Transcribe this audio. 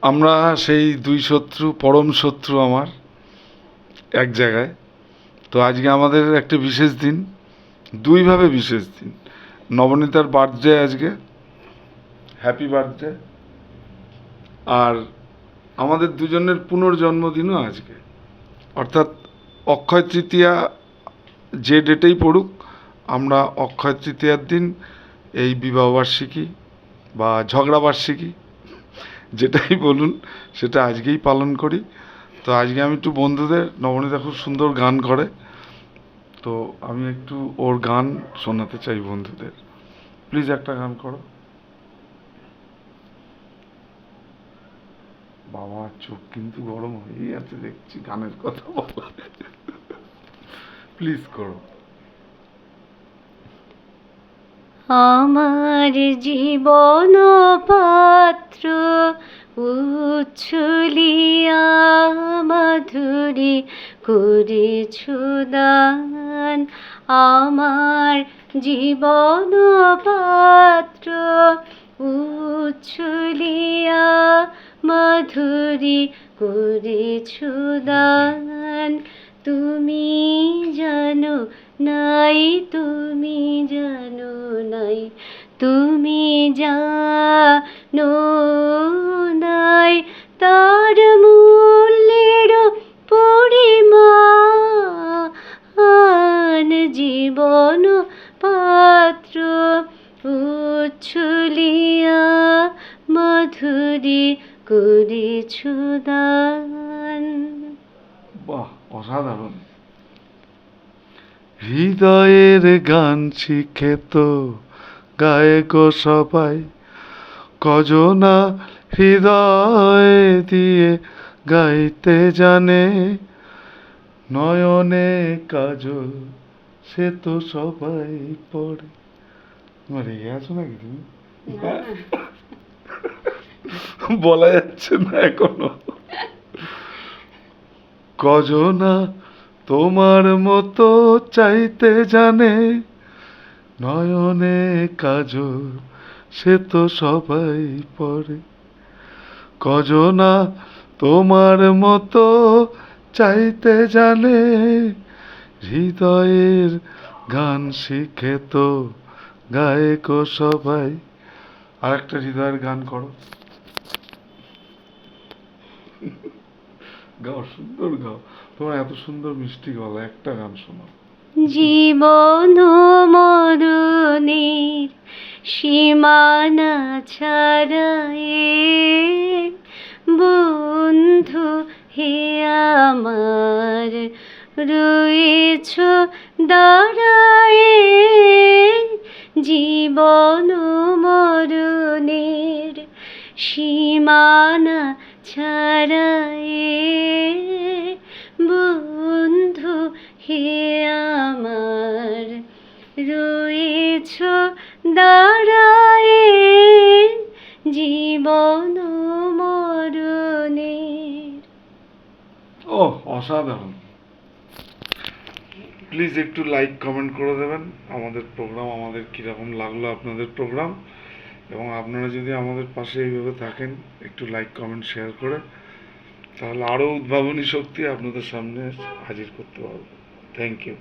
আমরা সেই দুই শত্রু, পরম শত্রু আমার, এক জায়গায়। তো আজকে আমাদের একটা বিশেষ দিন, দুইভাবে বিশেষ দিন। নবনীতার বার্থডে আজকে, হ্যাপি বার্থডে। আর আমাদের দুজনের পুনর্জন্মদিনও আজকে, অর্থাৎ অক্ষয় তৃতীয়া যে ডেটেই পড়ুক, আমরা অক্ষয় তৃতীয়ার দিন এই বিবাহবার্ষিকী বা ঝগড়াবার্ষিকী যেটাই বলুন সেটা আজকেই পালন করি। তো আজকে আমি একটু বন্ধুদের, নবনীতা খুব সুন্দর গান করে, তো আমি একটু ওর গান শোনাতে চাই বন্ধুদের। প্লিজ একটা গান করো। বাবা চোখ কিন্তু গরম হয়েই আছে দেখছি গানের কথা বলা। প্লিজ করো। আমার জীবন পাত্র উচ্ছলিয়া মাধুরী করেছো দান। আমার জীবন পাত্র উচ্ছলিয়া মাধুরী করেছো দান। তুমি জানো নাই, তুমি জানো নাই, তুমি জানো নাই তার মূল্যের পরিমাণ। জীবন পাত্র উচ্ছলিয়া মাধুরী করেছো দান। বাহ, অসাধারণ। হৃদয়ের গান শিখে তো গায়ে গো সবাই, কজনা হৃদয় দিয়ে গাইতে জানে। নয়নে কাজল সে তো সবাই পড়ে। রেগে আছো নাকি তুমি? বলা যাচ্ছে না এখনো। কজনা তোমার মতো চাইতে জানে, নয়নে কাজল সে তো সবাই পড়ে। কজনা তোমার মতো চাইতে জানে, হৃদয়ের গান শিখে তো গায়ে গো সবাই। আর একটা হৃদয়ের গান করো, গাও, সুন্দর গাও, তোমার এত সুন্দর মিষ্টি গলা, একটা গান শোনাও। জীবন মরণের সীমানা ছাড়ায়ে বন্ধু হে আমার রয়েছ দাঁড়ায়ে। জীবন মরণের সীমানা ছাড়ায়ে বন্ধু হে আমার রয়েছ দাঁড়ায়ে। জীবন মরণের। ও অসাধারণ। প্লিজ একটু লাইক কমেন্ট করে দেবেন আমাদের প্রোগ্রাম, আমাদের কীরকম লাগলো আপনাদের প্রোগ্রাম। এবং আপনারা যদি আমাদের পাশে এইভাবে থাকেন, একটু লাইক কমেন্ট শেয়ার করে, তাহলে আরও উদ্ভাবনী শক্তি আপনাদের সামনে হাজির করতে পারবো। Thank you.